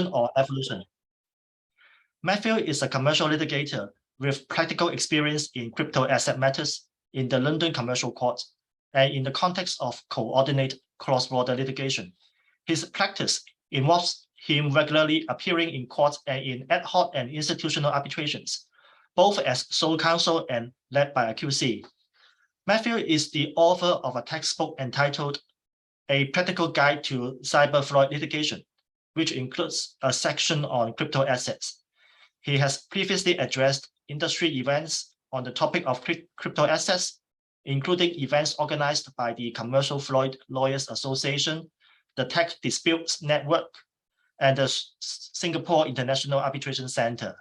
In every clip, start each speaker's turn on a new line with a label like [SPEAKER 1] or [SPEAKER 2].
[SPEAKER 1] or evolution. Matthew is a commercial litigator with practical experience in crypto asset matters in the London Commercial Court and in the context of coordinated cross-border litigation. His practice involves him regularly appearing in court and in ad hoc and institutional arbitrations, both as sole counsel and led by a QC. Matthew is the author of a textbook entitled A Practical Guide to Cyber Fraud Litigation, which includes a section on crypto assets. He has previously addressed industry events on the topic of crypto assets, including events organized by the Commercial Fraud Lawyers Association, the Tech Disputes Network, and the Singapore International Arbitration Center.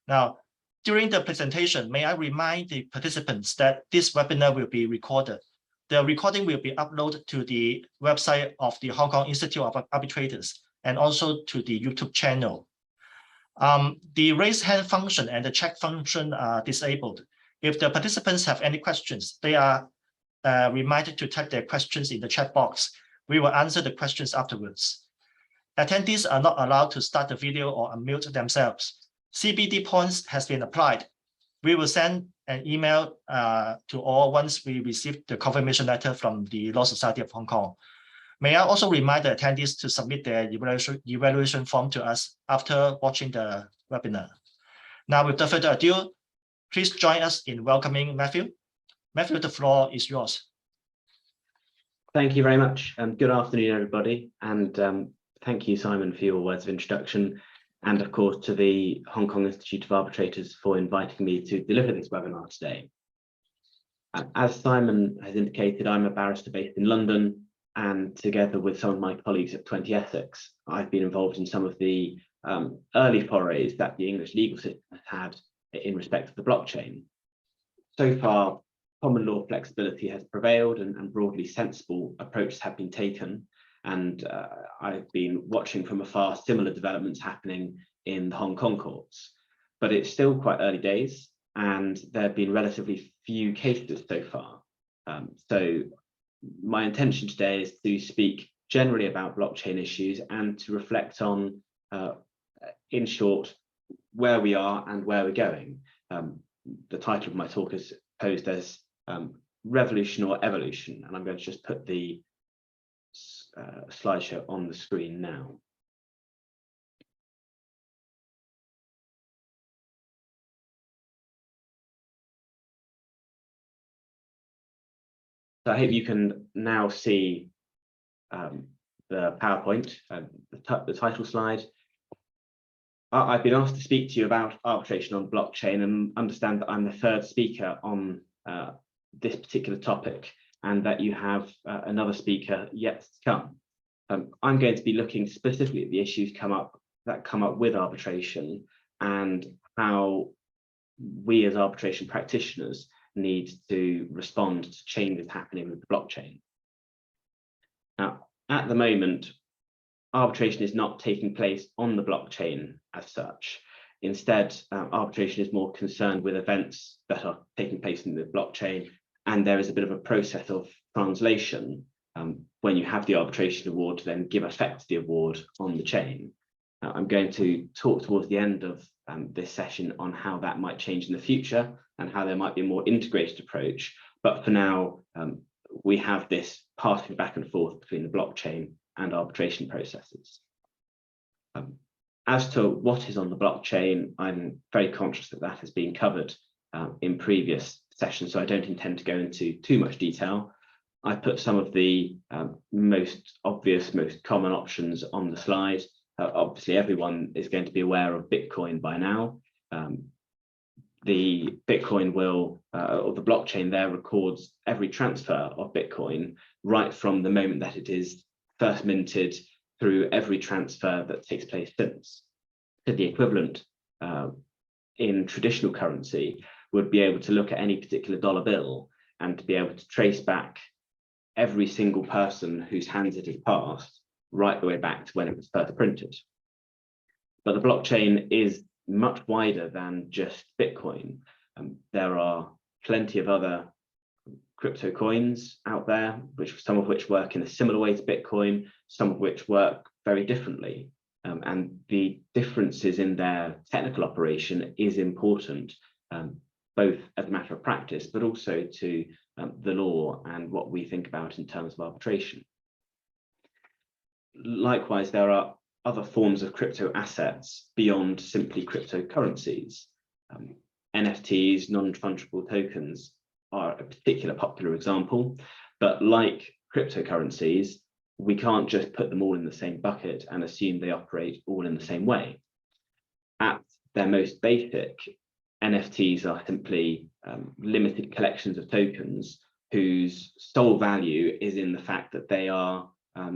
[SPEAKER 1] Now, during the presentation, may I remind the participants that this webinar will be recorded. The recording will be uploaded to the website of the Hong Kong Institute of Arbitrators and also to the YouTube channel. The raise hand function and the chat function are disabled. If the participants have any questions, they are reminded to type their questions in the chat box. We will answer the questions afterwards. Attendees are not allowed to start the video or unmute themselves. CBD points has been applied. We will send an email to all once we receive the confirmation letter from the Law Society of Hong Kong. May I also remind the attendees to submit their evaluation form to us after watching the webinar. Now, without further ado, please join us in welcoming Matthew. Matthew, the floor is yours.
[SPEAKER 2] Thank you very much. Good afternoon, everybody. And thank you, Simon, for your words of introduction. And of course, to the Hong Kong Institute of Arbitrators for inviting me to deliver this webinar today. As Simon has indicated, I'm a barrister based in London, and together with some of my colleagues at 20 Essex, I've been involved in some of the early forays that the English legal system has had in respect of the blockchain. So far, common law flexibility has prevailed and broadly sensible approaches have been taken. And I've been watching from afar similar developments happening in the Hong Kong courts. But it's still quite early days, and there have been relatively few cases so far. So my intention today is to speak generally about blockchain issues and to reflect on, in short, where we are and where we're going. The title of my talk is posed as Revolution or Evolution, and I'm going to just put the slideshow on the screen now. So I hope you can now see the PowerPoint, the title slide. I've been asked to speak to you about arbitration on blockchain and understand that I'm the third speaker on this particular topic, and that you have another speaker yet to come. I'm going to be looking specifically at the issues that come up with arbitration and how we as arbitration practitioners need to respond to changes happening with the blockchain. Now, at the moment, arbitration is not taking place on the blockchain as such. Instead, arbitration is more concerned with events that are taking place in the blockchain, and there is a bit of a process of translation when you have the arbitration award to then give effect to the award on the chain. I'm going to talk towards the end of this session on how that might change in the future and how there might be a more integrated approach. But for now, we have this passing back and forth between the blockchain and arbitration processes. As to what is on the blockchain, I'm very conscious that that has been covered in previous sessions, so I don't intend to go into too much detail. I put some of the most obvious, most common options on the slide. Obviously, everyone is going to be aware of Bitcoin by now. The Bitcoin will, or the blockchain there records every transfer of Bitcoin right from the moment that it is first minted through every transfer that takes place since. So the equivalent in traditional currency would be able to look at any particular dollar bill and to be able to trace back every single person whose hands it has passed right the way back to when it was first printed. But the blockchain is much wider than just Bitcoin. There are plenty of other crypto coins out there, some of which work in a similar way to Bitcoin, some of which work very differently. and the differences in their technical operation is important, both as a matter of practice, but also to the law and what we think about in terms of arbitration. Likewise, there are other forms of crypto assets beyond simply cryptocurrencies. NFTs, non-fungible tokens, are a particular popular example, but like cryptocurrencies, we can't just put them all in the same bucket and assume they operate all in the same way. At their most basic, NFTs are simply limited collections of tokens whose sole value is in the fact that they are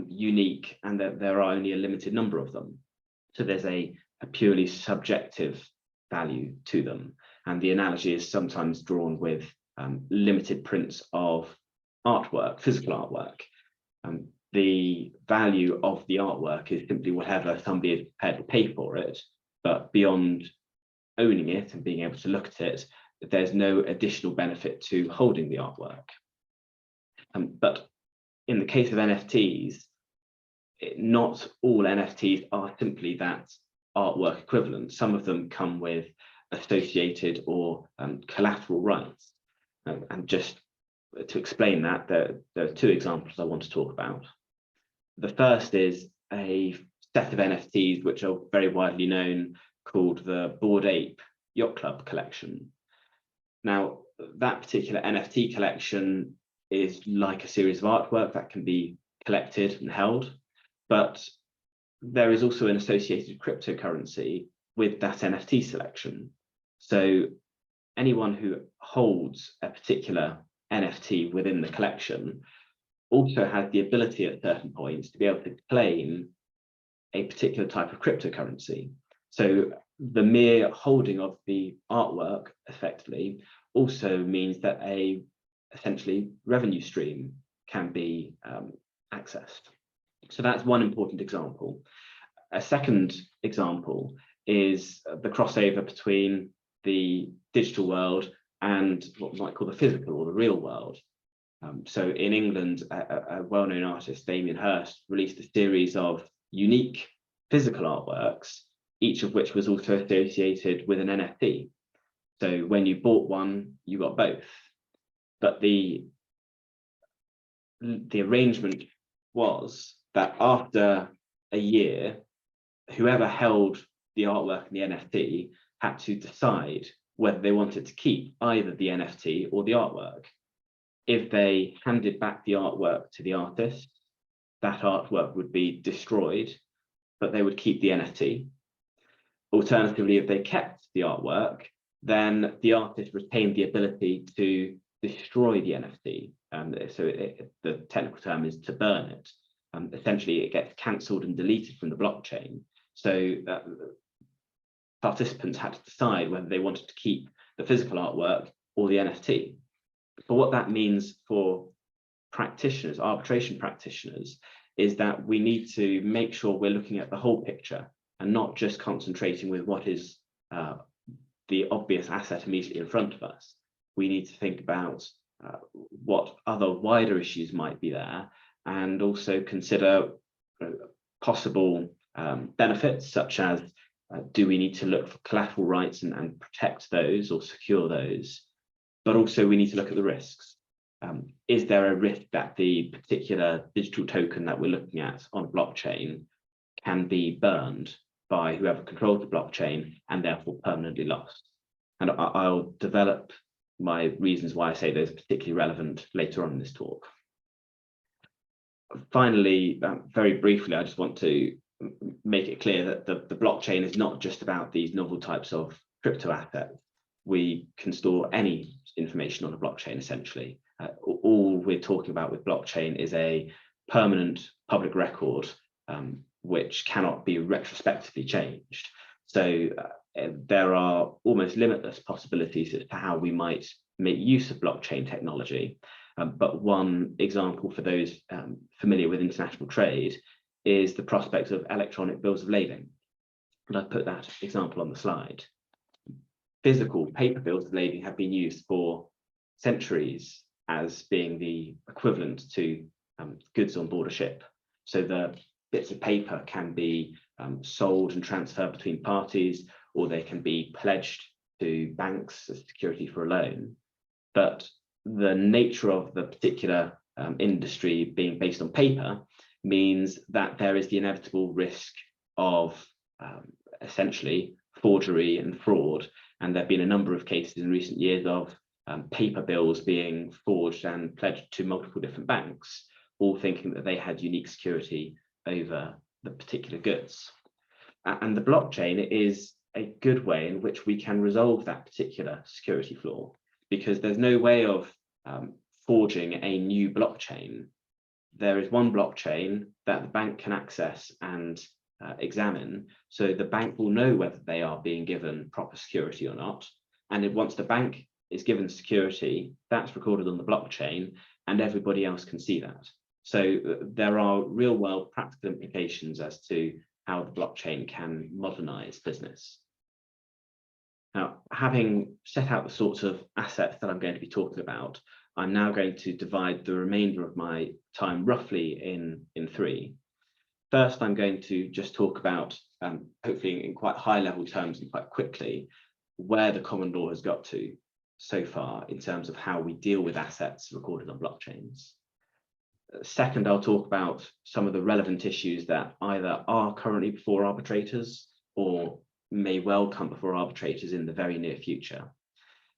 [SPEAKER 2] unique and that there are only a limited number of them. So there's a purely subjective value to them. And the analogy is sometimes drawn with limited prints of artwork, physical artwork. The value of the artwork is simply whatever somebody is prepared to pay for it, but beyond owning it and being able to look at it, there's no additional benefit to holding the artwork. But in the case of NFTs, not all NFTs are simply that artwork equivalent. Some of them come with associated or collateral rights. And just to explain that, there are two examples I want to talk about. The first is a set of NFTs which are very widely known, called the Bored Ape Yacht Club collection. Now, that particular NFT collection is like a series of artwork that can be collected and held, but there is also an associated cryptocurrency with that NFT selection. So anyone who holds a particular NFT within the collection also has the ability at certain points to be able to claim a particular type of cryptocurrency. So the mere holding of the artwork effectively also means that a essentially revenue stream can be accessed. So that's one important example. A second example is the crossover between the digital world and what we might call the physical or the real world. So in England, a well-known artist, Damien Hirst, released a series of unique physical artworks, each of which was also associated with an NFT. So when you bought one, you got both. But the arrangement was that after a year, whoever held the artwork and the NFT had to decide whether they wanted to keep either the NFT or the artwork. If they handed back the artwork to the artist, that artwork would be destroyed, but they would keep the NFT. Alternatively, if they kept the artwork, then the artist retained the ability to destroy the NFT. The technical term is to burn it. Essentially, it gets cancelled and deleted from the blockchain. So participants had to decide whether they wanted to keep the physical artwork or the NFT. But what that means for practitioners, arbitration practitioners, is that we need to make sure we're looking at the whole picture and not just concentrating with what is the obvious asset immediately in front of us. We need to think about what other wider issues might be there, and also consider possible benefits, such as do we need to look for collateral rights and protect those or secure those? But also we need to look at the risks. Is there a risk that the particular digital token that we're looking at on a blockchain can be burned by whoever controls the blockchain and therefore permanently lost? And I'll develop my reasons why I say those are particularly relevant later on in this talk. Finally, very briefly, I just want to make it clear that the blockchain is not just about these novel types of crypto assets. We can store any information on a blockchain, essentially. All we're talking about with blockchain is a permanent public record which cannot be retrospectively changed. So there are almost limitless possibilities as to how we might make use of blockchain technology. But one example for those familiar with international trade is the prospect of electronic bills of lading. And I've put that example on the slide. Physical paper bills of lading have been used for centuries as being the equivalent to goods on board a ship. So the bits of paper can be sold and transferred between parties, or they can be pledged to banks as security for a loan. But the nature of the particular industry being based on paper means that there is the inevitable risk of essentially forgery and fraud. And there have been a number of cases in recent years of paper bills being forged and pledged to multiple different banks, all thinking that they had unique security over the particular goods. And the blockchain is a good way in which we can resolve that particular security flaw, because there's no way of forging a new blockchain. There is one blockchain that the bank can access and examine, so the bank will know whether they are being given proper security or not. And once the bank is given security, that's recorded on the blockchain and everybody else can see that. So there are real world practical implications as to how the blockchain can modernize business. Now, having set out the sorts of assets that I'm going to be talking about, I'm now going to divide the remainder of my time roughly in three. First, I'm going to just talk about, hopefully in quite high level terms and quite quickly, where the common law has got to so far in terms of how we deal with assets recorded on blockchains. Second, I'll talk about some of the relevant issues that either are currently before arbitrators or may well come before arbitrators in the very near future.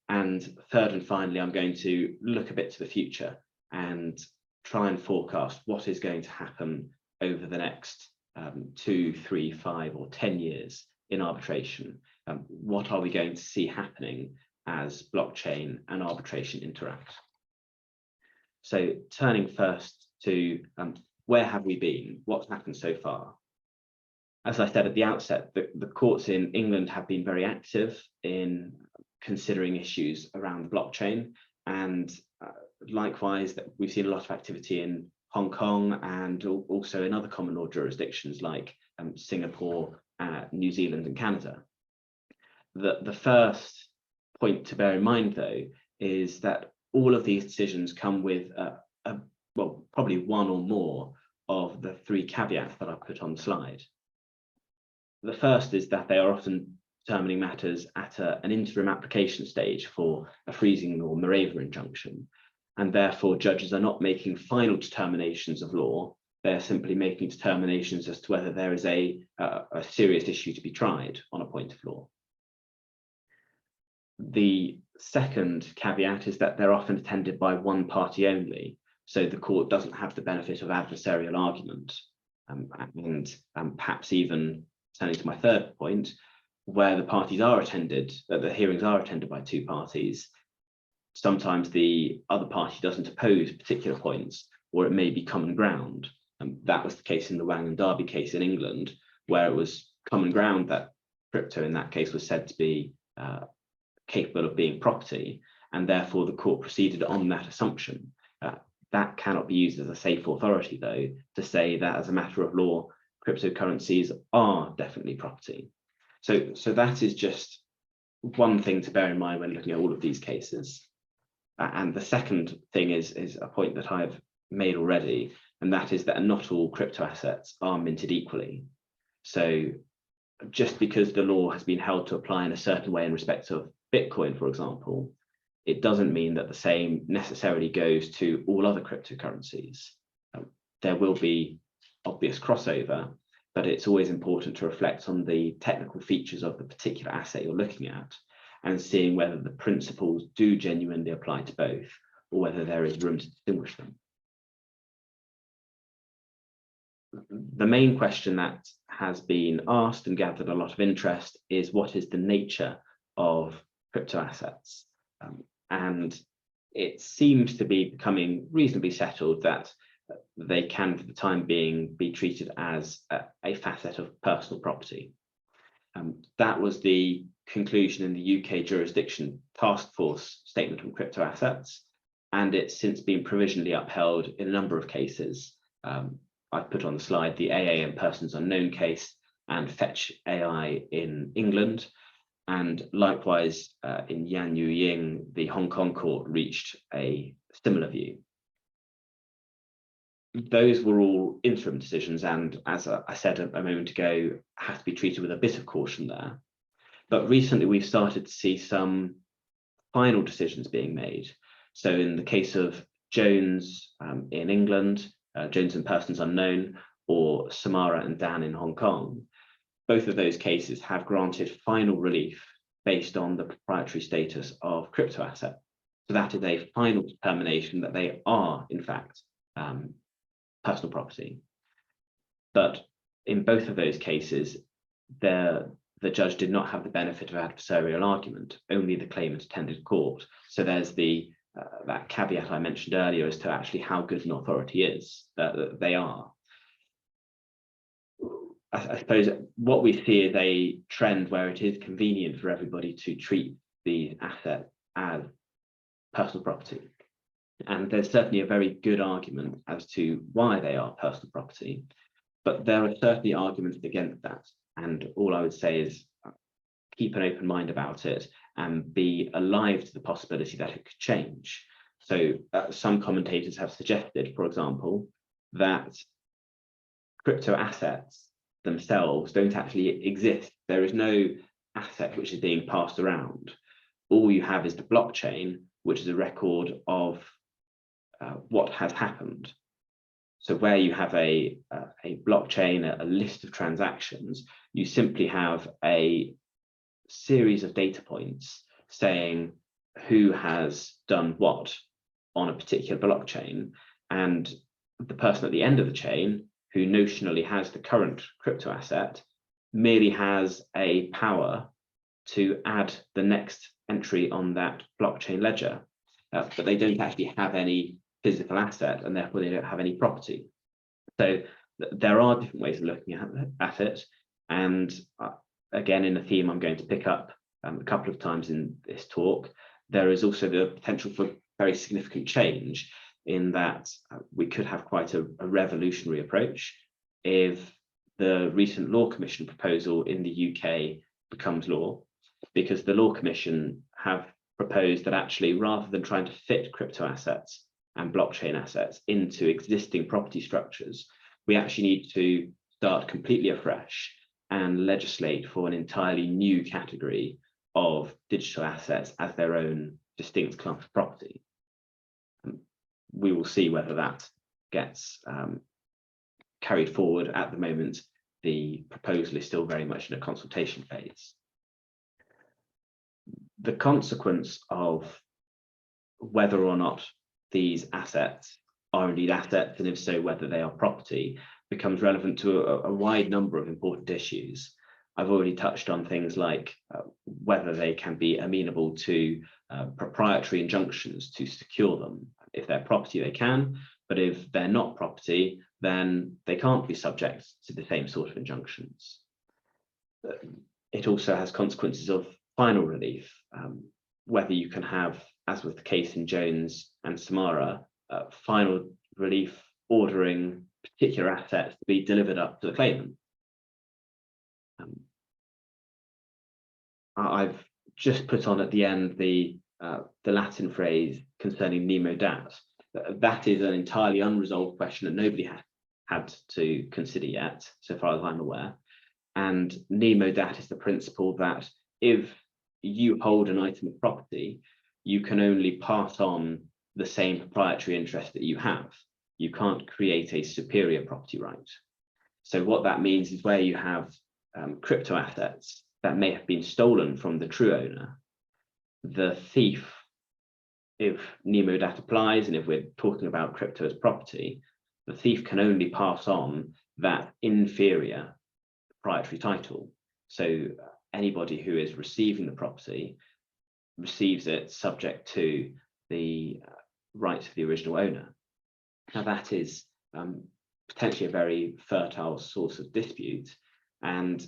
[SPEAKER 2] And third and finally, I'm going to look a bit to the future and try and forecast what is going to happen over the next 2, 3, 5 or 10 years in arbitration. What are we going to see happening as blockchain and arbitration interact? So turning first to where have we been? What's happened so far? As I said at the outset, the courts in England have been very active in considering issues around the blockchain, and likewise we've seen a lot of activity in Hong Kong and also in other common law jurisdictions like Singapore, New Zealand and Canada. The first point to bear in mind, though, is that all of these decisions come with well, probably one or more of the three caveats that I've put on the slide. The first is that they are often determining matters at an interim application stage for a freezing or moravian injunction, and therefore judges are not making final determinations of law. They're simply making determinations as to whether there is a serious issue to be tried on a point of law. The second caveat is that they're often attended by one party only, so the court doesn't have the benefit of adversarial argument. And perhaps even turning to my third point, where the parties are attended, the hearings are attended by two parties, sometimes the other party doesn't oppose particular points, or it may be common ground. That was the case in the Wang and Derby case in England, where it was common ground that crypto in that case was said to be capable of being property, and therefore the court proceeded on that assumption. That cannot be used as a safe authority, though, to say that as a matter of law, cryptocurrencies are definitely property. So that is just one thing to bear in mind when looking at all of these cases. And the second thing is a point that I've made already, and that is that not all crypto assets are minted equally. So just because the law has been held to apply in a certain way in respect of Bitcoin, for example, it doesn't mean that the same necessarily goes to all other cryptocurrencies. There will be obvious crossover, but it's always important to reflect on the technical features of the particular asset you're looking at and seeing whether the principles do genuinely apply to both or whether there is room to distinguish them. The main question that has been asked and gathered a lot of interest is what is the nature of crypto assets? And it seems to be becoming reasonably settled that they can, for the time being, be treated as a facet of personal property. That was the conclusion in the UK jurisdiction task force statement on crypto assets, and it's since been provisionally upheld in a number of cases. I've put on the slide the AA and Persons Unknown case and Fetch AI in England. And likewise, in Yan Yu Ying, the Hong Kong court reached a similar view. those were all interim decisions, and as I said a moment ago, have to be treated with a bit of caution there. But recently we've started to see some final decisions being made. So in the case of Jones in England, Jones and Persons Unknown, or Samara and Dan in Hong Kong, both of those cases have granted final relief based on the proprietary status of crypto asset. So that is a final determination that they are, in fact, personal property. But in both of those cases, the judge did not have the benefit of adversarial argument, only the claimant attended court. So there's that caveat I mentioned earlier as to actually how good an authority is, that they are. I suppose what we see is a trend where it is convenient for everybody to treat the asset as personal property. And there's certainly a very good argument as to why they are personal property, but there are certainly arguments against that. And all I would say is keep an open mind about it and be alive to the possibility that it could change. So some commentators have suggested, for example, that crypto assets themselves don't actually exist. There is no asset which is being passed around. All you have is the blockchain, which is a record of what has happened. So where you have a blockchain, a list of transactions, you simply have a series of data points saying who has done what on a particular blockchain, and the person at the end of the chain, who notionally has the current crypto asset, merely has a power to add the next entry on that blockchain ledger, but they don't actually have any physical asset, and therefore they don't have any property. So there are different ways of looking at it, and again, in the theme I'm going to pick up a couple of times in this talk, there is also the potential for very significant change, in that we could have quite a revolutionary approach if the recent Law Commission proposal in the UK becomes law, because the Law Commission have proposed that actually, rather than trying to fit crypto assets and blockchain assets into existing property structures, we actually need to start completely afresh and legislate for an entirely new category of digital assets as their own distinct class of property. We will see whether that gets carried forward. At the moment, the proposal is still very much in a consultation phase. The consequence of whether or not these assets are indeed assets, and if so, whether they are property, becomes relevant to a wide number of important issues. I've already touched on things like whether they can be amenable to proprietary injunctions to secure them. If they're property, they can, but if they're not property, then they can't be subject to the same sort of injunctions. It also has consequences of final relief, whether you can have, as was the case in Jones and Samara, final relief ordering particular assets to be delivered up to the claimant. I've just put on at the end the Latin phrase concerning nemo dat. That is an entirely unresolved question that nobody has had to consider yet, so far as I'm aware. And nemo dat is the principle that if you hold an item of property, you can only pass on the same proprietary interest that you have. You can't create a superior property right. So what that means is where you have crypto assets that may have been stolen from the true owner, the thief, if nemo dat applies, and if we're talking about crypto as property, the thief can only pass on that inferior proprietary title. So anybody who is receiving the property receives it subject to the rights of the original owner. Now that is potentially a very fertile source of dispute, and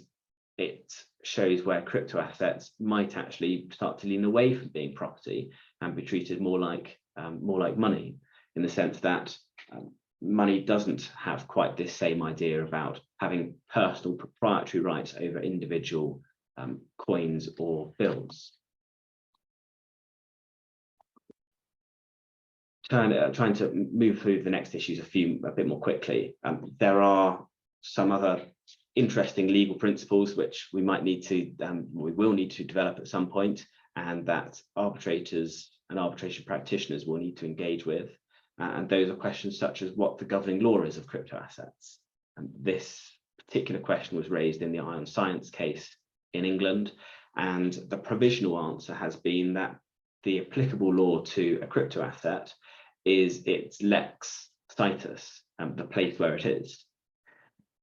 [SPEAKER 2] it shows where crypto assets might actually start to lean away from being property and be treated more like money, in the sense that money doesn't have quite this same idea about having personal proprietary rights over individual coins or bills. trying to move through the next issues a bit more quickly. There are some other interesting legal principles which we might need to, we will need to develop at some point, and that arbitrators and arbitration practitioners will need to engage with. And those are questions such as what the governing law is of crypto assets. And this particular question was raised in the Ion Science case in England, and the provisional answer has been that the applicable law to a crypto asset is its lex situs, the place where it is.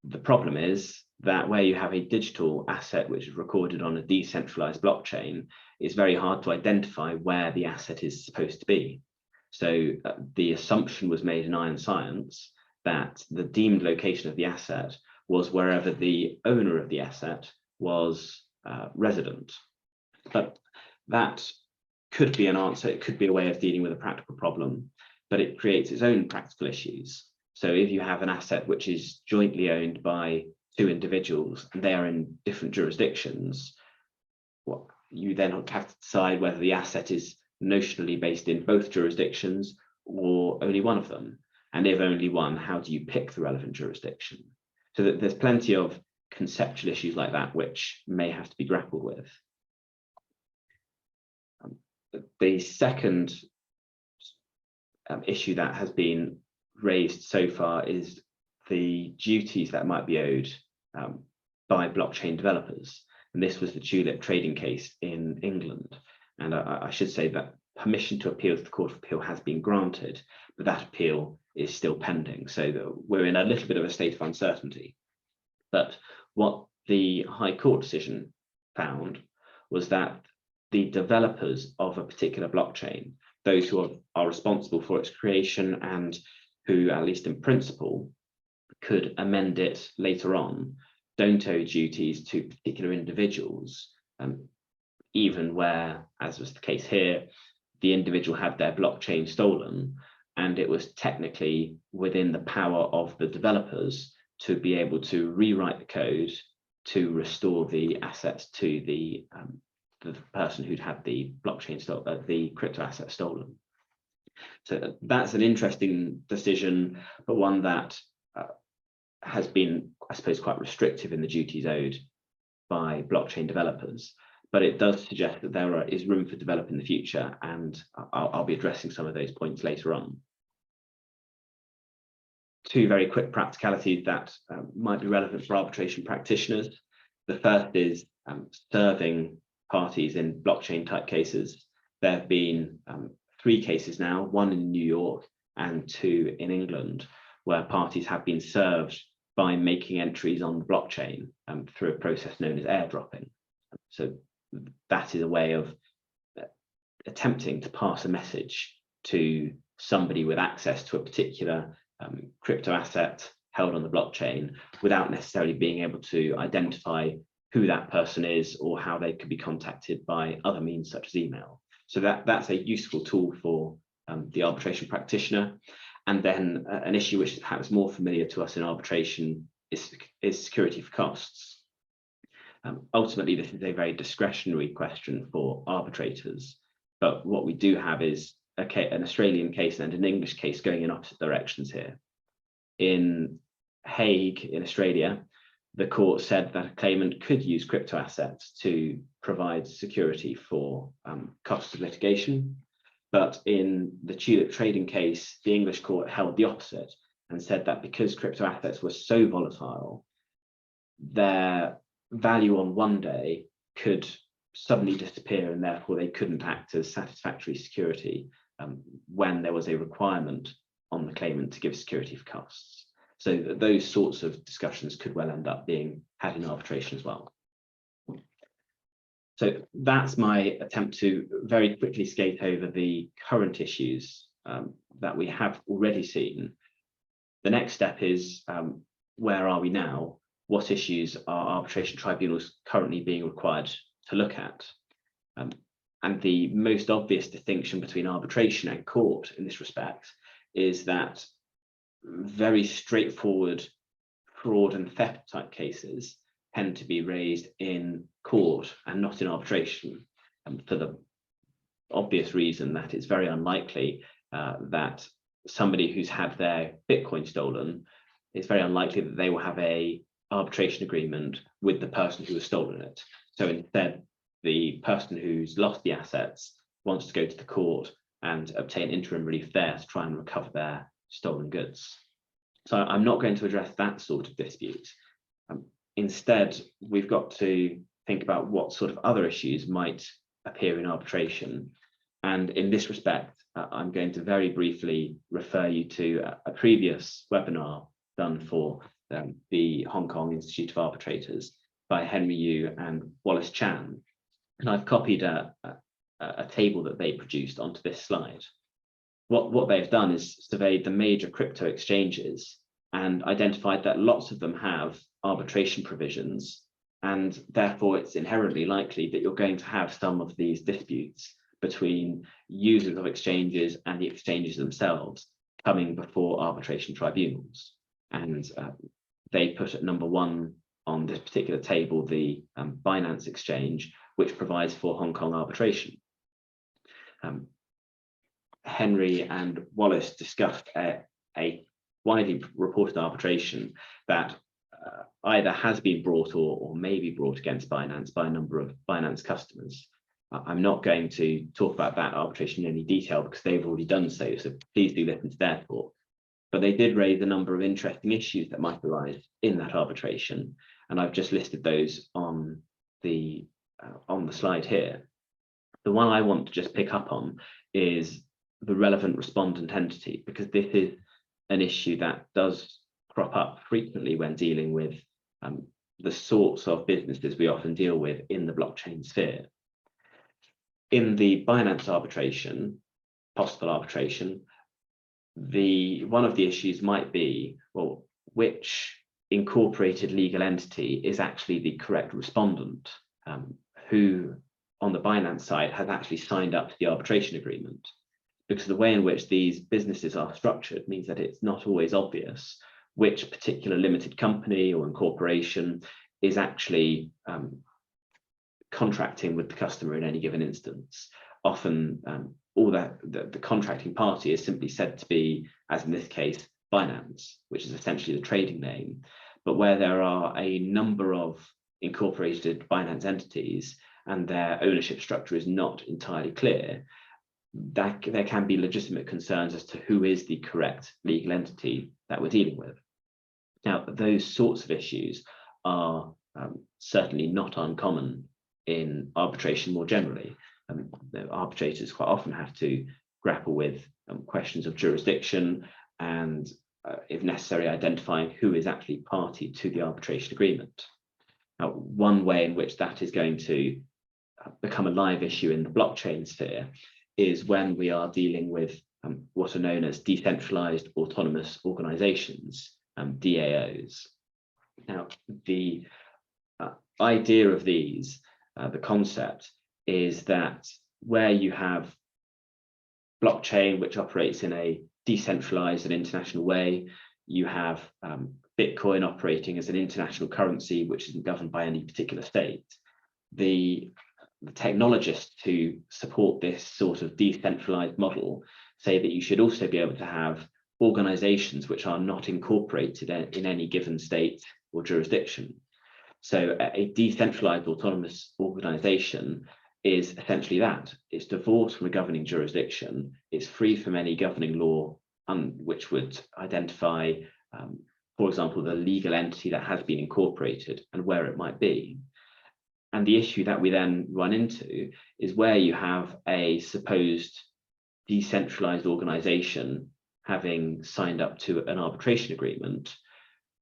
[SPEAKER 2] The problem is that where you have a digital asset which is recorded on a decentralized blockchain, it's very hard to identify where the asset is supposed to be. So the assumption was made in Ion Science that the deemed location of the asset was wherever the owner of the asset was resident. But that could be an answer, it could be a way of dealing with a practical problem, but it creates its own practical issues. So if you have an asset which is jointly owned by two individuals and they are in different jurisdictions, you then have to decide whether the asset is notionally based in both jurisdictions or only one of them. And if only one, how do you pick the relevant jurisdiction? So that there's plenty of conceptual issues like that which may have to be grappled with. The second issue that has been raised so far is the duties that might be owed by blockchain developers. And this was the tulip trading case in England. And I should say that permission to appeal to the Court of Appeal has been granted, but that appeal is still pending. So we're in a little bit of a state of uncertainty. But what the High Court decision found was that the developers of a particular blockchain, those who are responsible for its creation and who, at least in principle, could amend it later on, don't owe duties to particular individuals, even where, as was the case here, the individual had their blockchain stolen, and it was technically within the power of the developers to be able to rewrite the code to restore the assets to the person who'd had the blockchain the crypto asset stolen. So that's an interesting decision, but one that has been, I suppose, quite restrictive in the duties owed by blockchain developers. But it does suggest that there is room for development in the future, and I'll be addressing some of those points later on. Two very quick practicalities that might be relevant for arbitration practitioners. The first is serving parties in blockchain type cases. There have been 3 cases now, 1 in New York and 2 in England, where parties have been served by making entries on the blockchain through a process known as airdropping. So that is a way of attempting to pass a message to somebody with access to a particular crypto asset held on the blockchain without necessarily being able to identify who that person is or how they could be contacted by other means such as email. So that's a useful tool for the arbitration practitioner. And then an issue which is perhaps more familiar to us in arbitration is security for costs. Ultimately, this is a very discretionary question for arbitrators, but what we do have is an Australian case and an English case going in opposite directions here. In Hague, in Australia, the court said that a claimant could use crypto assets to provide security for costs of litigation. But in the tulip trading case, the English court held the opposite and said that because crypto assets were so volatile, their value on one day could suddenly disappear, and therefore they couldn't act as satisfactory security when there was a requirement on the claimant to give security for costs. So those sorts of discussions could well end up being had in arbitration as well. So that's my attempt to very quickly skate over the current issues that we have already seen. The next step is where are we now? What issues are arbitration tribunals currently being required to look at? And the most obvious distinction between arbitration and court in this respect is that very straightforward fraud and theft type cases tend to be raised in court and not in arbitration, for the obvious reason that it's very unlikely that somebody who's had their Bitcoin stolen, it's very unlikely that they will have a arbitration agreement with the person who has stolen it. So instead, the person who's lost the assets wants to go to the court and obtain interim relief there to try and recover their stolen goods. So I'm not going to address that sort of dispute. Instead, we've got to think about what sort of other issues might appear in arbitration. And in this respect, I'm going to very briefly refer you to a previous webinar done for the Hong Kong Institute of Arbitrators by Henry Yu and Wallace Chan. And I've copied a table that they produced onto this slide. What they've done is surveyed the major crypto exchanges and identified that lots of them have arbitration provisions, and therefore it's inherently likely that you're going to have some of these disputes between users of exchanges and the exchanges themselves coming before arbitration tribunals. And they put at number 1 on this particular table the Binance exchange, which provides for Hong Kong arbitration. Henry and Wallace discussed a widely reported arbitration that either has been brought or may be brought against Binance by a number of Binance customers. I'm not going to talk about that arbitration in any detail because they've already done so, so please do listen to their talk. But they did raise a number of interesting issues that might arise in that arbitration, and I've just listed those on the slide here. The one I want to just pick up on is the relevant respondent entity, because this is an issue that does crop up frequently when dealing with the sorts of businesses we often deal with in the blockchain sphere. In the Binance arbitration, possible arbitration, one of the issues might be, well, which incorporated legal entity is actually the correct respondent, who on the Binance side has actually signed up to the arbitration agreement. Because the way in which these businesses are structured means that it's not always obvious which particular limited company or incorporation is actually contracting with the customer in any given instance. Often all that the contracting party is simply said to be, as in this case, Binance, which is essentially the trading name. But where there are a number of incorporated Binance entities and their ownership structure is not entirely clear, that there can be legitimate concerns as to who is the correct legal entity that we're dealing with. Now, those sorts of issues are certainly not uncommon in arbitration more generally. The arbitrators quite often have to grapple with questions of jurisdiction and, if necessary, identifying who is actually party to the arbitration agreement. Now, one way in which that is going to become a live issue in the blockchain sphere is when we are dealing with what are known as decentralized autonomous organizations, DAOs. Now, the idea of these, the concept, is that where you have blockchain, which operates in a decentralized and international way, you have Bitcoin operating as an international currency, which isn't governed by any particular state. The technologists who support this sort of decentralized model say that you should also be able to have organizations which are not incorporated in any given state or jurisdiction. So a decentralized autonomous organization is essentially that. It's divorced from a governing jurisdiction. It's free from any governing law which would identify, for example, the legal entity that has been incorporated and where it might be. And the issue that we then run into is where you have a supposed decentralized organization having signed up to an arbitration agreement.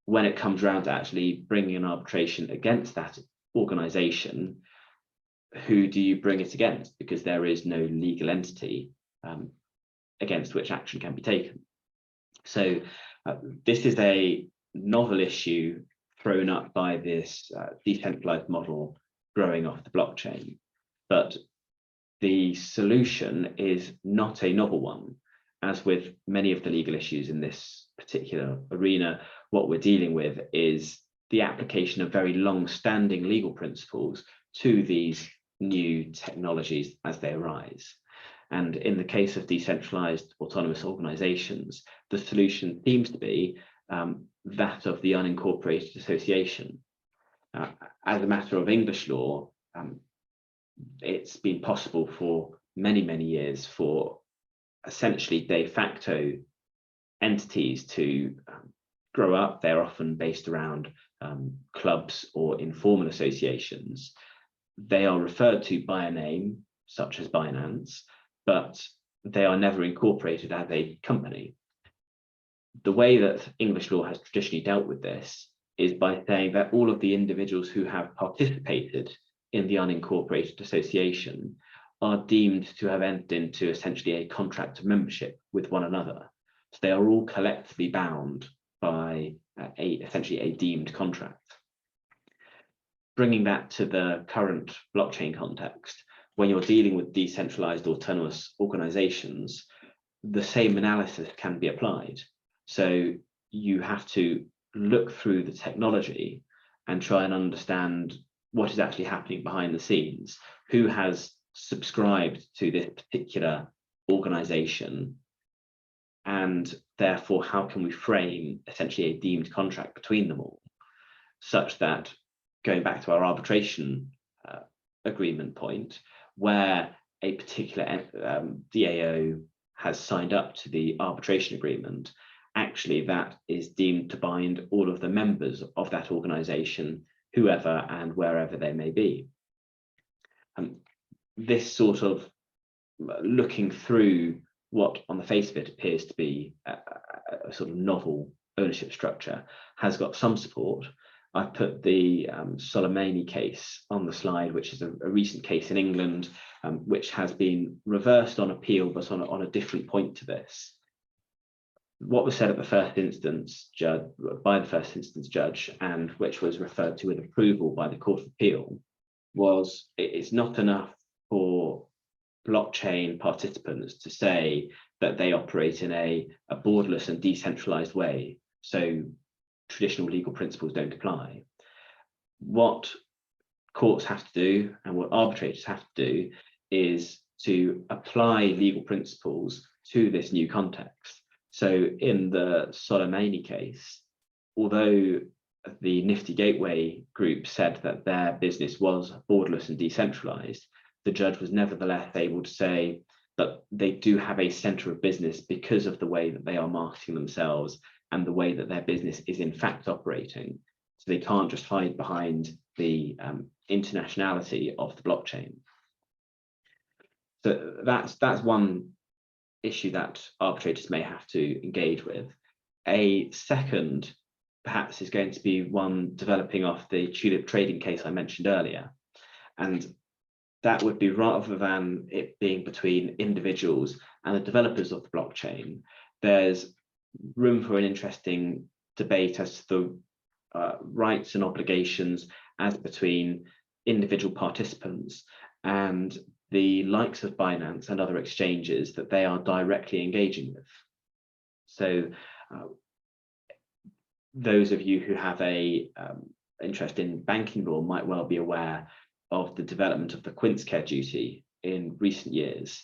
[SPEAKER 2] When it comes around to actually bringing an arbitration against that organization, who do you bring it against? Because there is no legal entity against which action can be taken. So this is a novel issue thrown up by this decentralized model growing off the blockchain. But the solution is not a novel one. As with many of the legal issues in this particular arena, what we're dealing with is the application of very long-standing legal principles to these new technologies as they arise. And in the case of decentralized autonomous organizations, the solution seems to be that of the unincorporated association. As a matter of English law, it's been possible for many, many years for essentially de facto entities to grow up. They're often based around clubs or informal associations. They are referred to by a name, such as Binance, but they are never incorporated as a company. The way that English law has traditionally dealt with this is by saying that all of the individuals who have participated in the unincorporated association are deemed to have entered into essentially a contract of membership with one another. So they are all collectively bound by essentially a deemed contract. Bringing that to the current blockchain context, when you're dealing with decentralized autonomous organizations, the same analysis can be applied. So you have to look through the technology and try and understand what is actually happening behind the scenes, who has subscribed to this particular organization, and therefore how can we frame essentially a deemed contract between them all, such that, going back to our arbitration agreement point, where a particular DAO has signed up to the arbitration agreement, actually that is deemed to bind all of the members of that organization, whoever and wherever they may be. This sort of looking through what on the face of it appears to be a sort of novel ownership structure has got some support. I've put the Soleimani case on the slide, which is a recent case in England, which has been reversed on appeal, but on a different point to this. What was said at the first instance judge, by the first instance judge, and which was referred to with approval by the Court of Appeal, was it's not enough for blockchain participants to say that they operate in a borderless and decentralized way, so traditional legal principles don't apply. What courts have to do and what arbitrators have to do is to apply legal principles to this new context. So in the Soleimani case, although the Nifty Gateway group said that their business was borderless and decentralized, the judge was nevertheless able to say that they do have a center of business because of the way that they are marketing themselves and the way that their business is in fact operating. So they can't just hide behind the internationality of the blockchain. So that's one issue that arbitrators may have to engage with. A second, perhaps, is going to be one developing off the tulip trading case I mentioned earlier. And that would be, rather than it being between individuals and the developers of the blockchain, there's room for an interesting debate as to the rights and obligations as between individual participants and the likes of Binance and other exchanges that they are directly engaging with. So those of you who have a interest in banking law might well be aware of the development of the Quince-Care duty in recent years.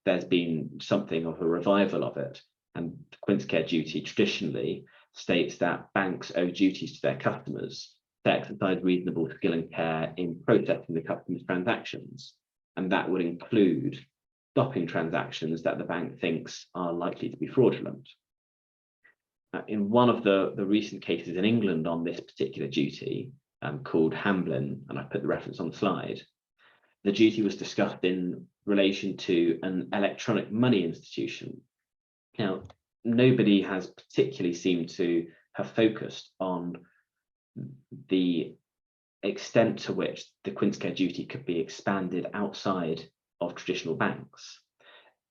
[SPEAKER 2] There's been something of a revival of it, and the Quince-Care duty traditionally states that banks owe duties to their customers to exercise reasonable skill and care in processing the customer's transactions. And that would include stopping transactions that the bank thinks are likely to be fraudulent. In one of the recent cases in England on this particular duty, called Hamblin, and I put the reference on the slide, the duty was discussed in relation to an electronic money institution. Now, nobody has particularly seemed to have focused on the extent to which the Quince-Care duty could be expanded outside of traditional banks.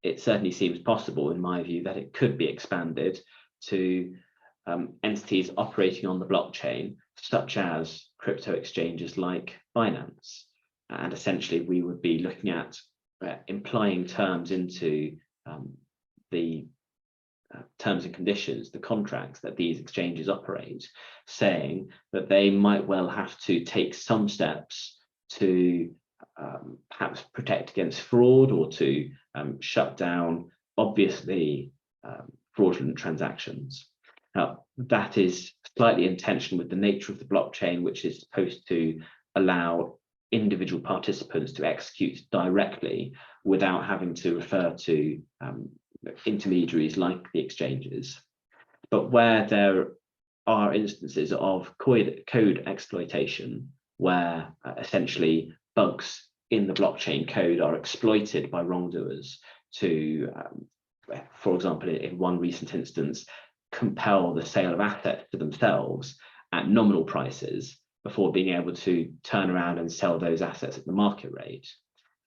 [SPEAKER 2] It certainly seems possible, in my view, that it could be expanded to entities operating on the blockchain, such as crypto exchanges like Binance. And essentially, we would be looking at implying terms into the terms and conditions, the contracts that these exchanges operate, saying that they might well have to take some steps to perhaps protect against fraud, or to shut down obviously fraudulent transactions. Now, that is slightly in tension with the nature of the blockchain, which is supposed to allow individual participants to execute directly without having to refer to intermediaries like the exchanges. But where there are instances of code exploitation, where essentially bugs in the blockchain code are exploited by wrongdoers to, for example, in one recent instance, compel the sale of assets to themselves at nominal prices before being able to turn around and sell those assets at the market rate.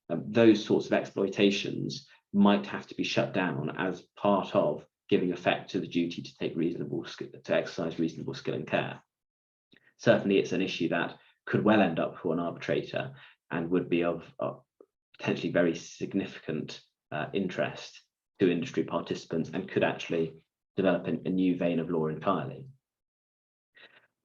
[SPEAKER 2] Those sorts of exploitations might have to be shut down as part of giving effect to the duty to exercise reasonable skill and care. Certainly, it's an issue that could well end up for an arbitrator and would be of potentially very significant interest to industry participants, and could actually develop a new vein of law entirely.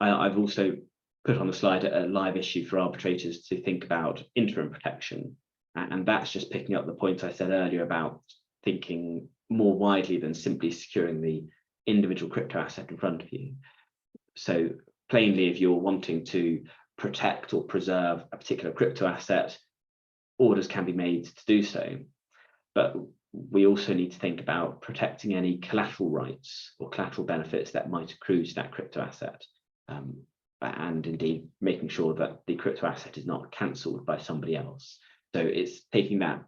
[SPEAKER 2] I've also put on the slide a live issue for arbitrators to think about interim protection, and that's just picking up the point I said earlier about thinking more widely than simply securing the individual crypto asset in front of you. So plainly, if you're wanting to protect or preserve a particular crypto asset, orders can be made to do so. But we also need to think about protecting any collateral rights or collateral benefits that might accrue to that crypto asset, and indeed making sure that the crypto asset is not cancelled by somebody else. So it's taking that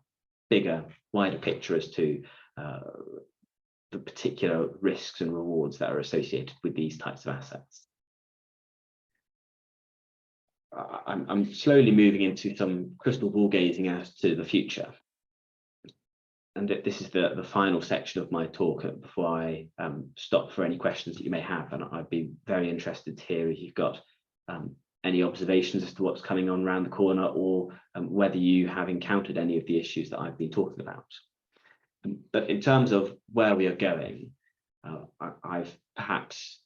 [SPEAKER 2] bigger, wider picture as to the particular risks and rewards that are associated with these types of assets. I'm slowly moving into some crystal ball gazing as to the future. And this is the final section of my talk before I stop for any questions that you may have. And I'd be very interested to hear if you've got any observations as to what's coming on around the corner, or whether you have encountered any of the issues that I've been talking about. But in terms of where we are going, I've perhaps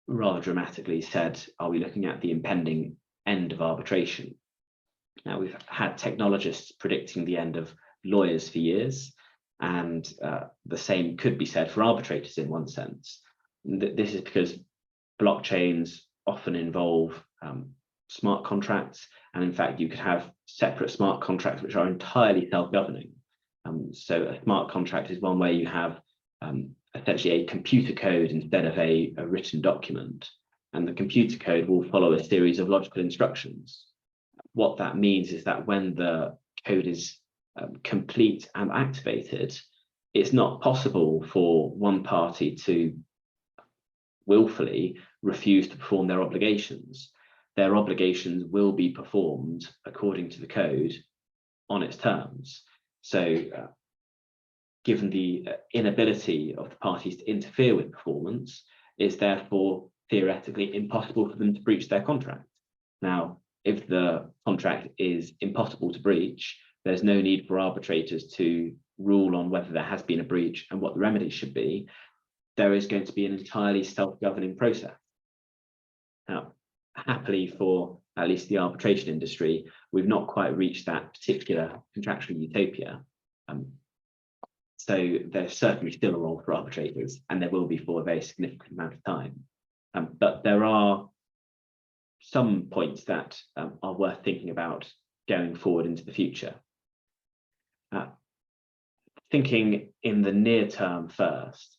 [SPEAKER 2] rather dramatically said, are we looking at the impending end of arbitration? Now, we've had technologists predicting the end of lawyers for years, and the same could be said for arbitrators in one sense. This is because blockchains often involve smart contracts, and in fact you could have separate smart contracts which are entirely self-governing. So a smart contract is one where you have essentially a computer code instead of a written document, and the computer code will follow a series of logical instructions. What that means is that when the code is complete and activated, it's not possible for one party to willfully refuse to perform their obligations. Their obligations will be performed according to the code on its terms. So given the inability of the parties to interfere with performance, it's therefore theoretically impossible for them to breach their contract. Now, if the contract is impossible to breach, there's no need for arbitrators to rule on whether there has been a breach and what the remedies should be. There is going to be an entirely self-governing process. Now, happily for at least the arbitration industry, we've not quite reached that particular contractual utopia. So there's certainly still a role for arbitrators, and there will be for a very significant amount of time. But there are some points that are worth thinking about going forward into the future. Thinking in the near term first,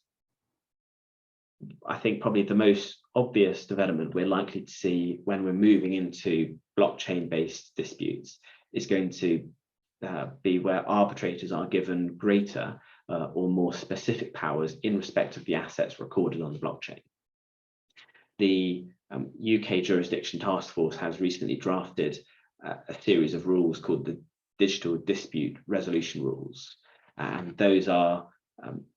[SPEAKER 2] I think probably the most obvious development we're likely to see when we're moving into blockchain-based disputes is going to be where arbitrators are given greater or more specific powers in respect of the assets recorded on the blockchain. The UK Jurisdiction Task Force has recently drafted a series of rules called the Digital Dispute Resolution Rules, and those are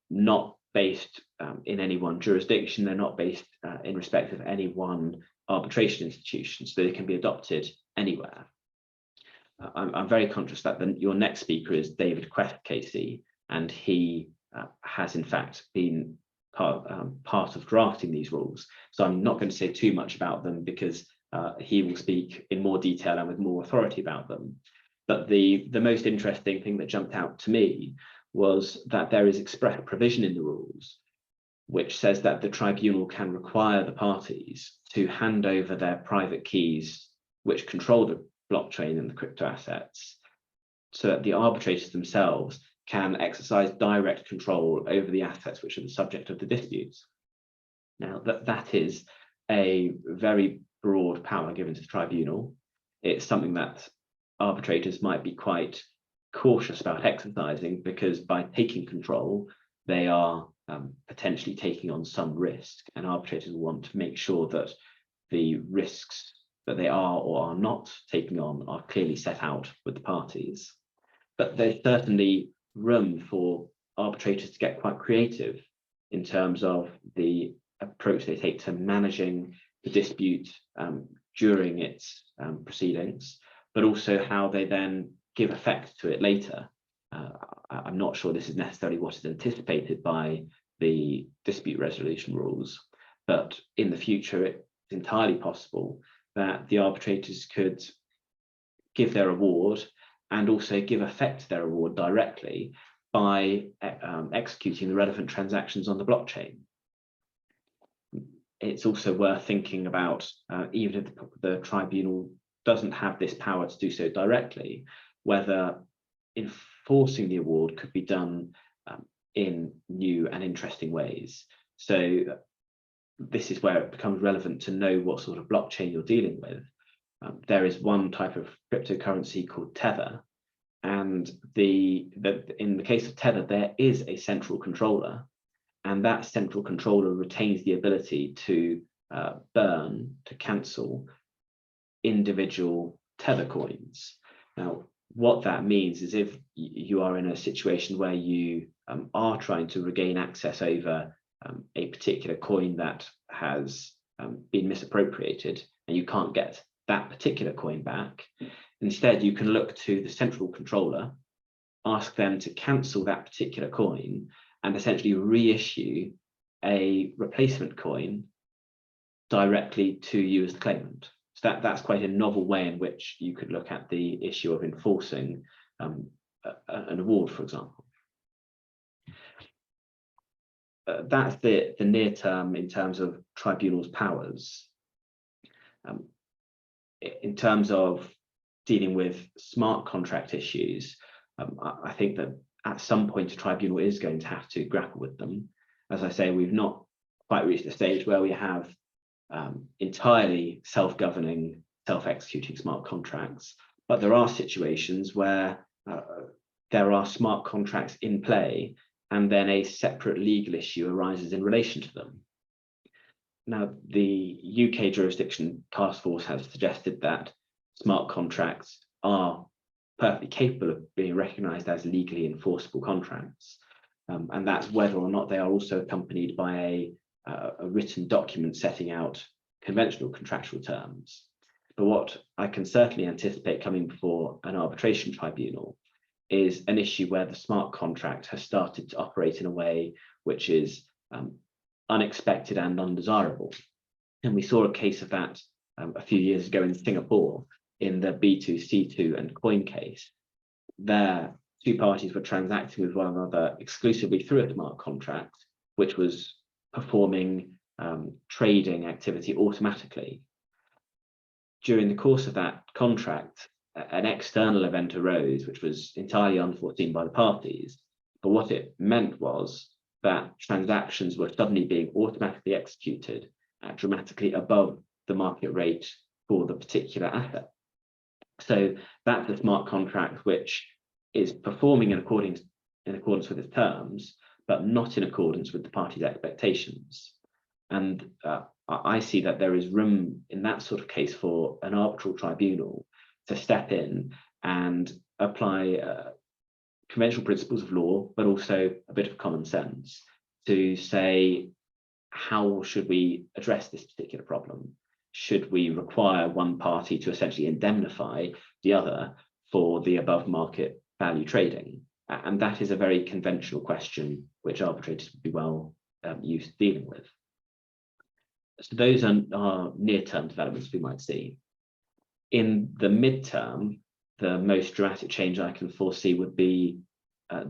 [SPEAKER 2] not based in any one jurisdiction. They're not based in respect of any one arbitration institution, so they can be adopted anywhere. I'm very conscious that your next speaker is David Quest, KC, and he has in fact been part of drafting these rules. So I'm not going to say too much about them because he will speak in more detail and with more authority about them. But the most interesting thing that jumped out to me was that there is express provision in the rules which says that the tribunal can require the parties to hand over their private keys which control the blockchain and the crypto assets, so that the arbitrators themselves can exercise direct control over the assets which are the subject of the disputes. Now, that is a very broad power given to the tribunal. It's something that arbitrators might be quite cautious about exercising, because by taking control, they are potentially taking on some risk, and arbitrators want to make sure that the risks that they are or are not taking on are clearly set out with the parties. But there's certainly room for arbitrators to get quite creative in terms of the approach they take to managing the dispute during its proceedings, but also how they then give effect to it later. I'm not sure this is necessarily what is anticipated by the dispute resolution rules, but in the future it's entirely possible that the arbitrators could give their award and also give effect to their award directly by executing the relevant transactions on the blockchain. It's also worth thinking about, even if the tribunal doesn't have this power to do so directly, whether enforcing the award could be done in new and interesting ways. So this is where it becomes relevant to know what sort of blockchain you're dealing with. There is one type of cryptocurrency called Tether, and in the case of Tether, there is a central controller, and that central controller retains the ability to burn, to cancel individual Tether coins. Now, what that means is if you are in a situation where you are trying to regain access over a particular coin that has been misappropriated, and you can't get that particular coin back, instead you can look to the central controller, ask them to cancel that particular coin, and essentially reissue a replacement coin directly to you as the claimant. So that's quite a novel way in which you could look at the issue of enforcing an award, for example. That's the near term in terms of tribunals' powers. In terms of dealing with smart contract issues, I think that at some point a tribunal is going to have to grapple with them. As I say, we've not quite reached the stage where we have entirely self-governing, self-executing smart contracts, but there are situations where there are smart contracts in play, and then a separate legal issue arises in relation to them. Now, the UK jurisdiction task force has suggested that smart contracts are perfectly capable of being recognised as legally enforceable contracts, and that's whether or not they are also accompanied by a written document setting out conventional contractual terms. But what I can certainly anticipate coming before an arbitration tribunal is an issue where the smart contract has started to operate in a way which is unexpected and undesirable. And we saw a case of that a few years ago in Singapore in the B2C2 and coin case. There, two parties were transacting with one another exclusively through a smart contract, which was performing trading activity automatically. During the course of that contract, an external event arose, which was entirely unforeseen by the parties. But what it meant was that transactions were suddenly being automatically executed at dramatically above the market rate for the particular asset. So that's a smart contract which is performing in accordance with its terms, but not in accordance with the parties' expectations. And I see that there is room in that sort of case for an arbitral tribunal to step in and apply conventional principles of law, but also a bit of common sense to say, how should we address this particular problem? Should we require one party to essentially indemnify the other for the above market value trading? And that is a very conventional question which arbitrators would be well used to dealing with. So those are near-term developments we might see. In the midterm, the most dramatic change I can foresee would be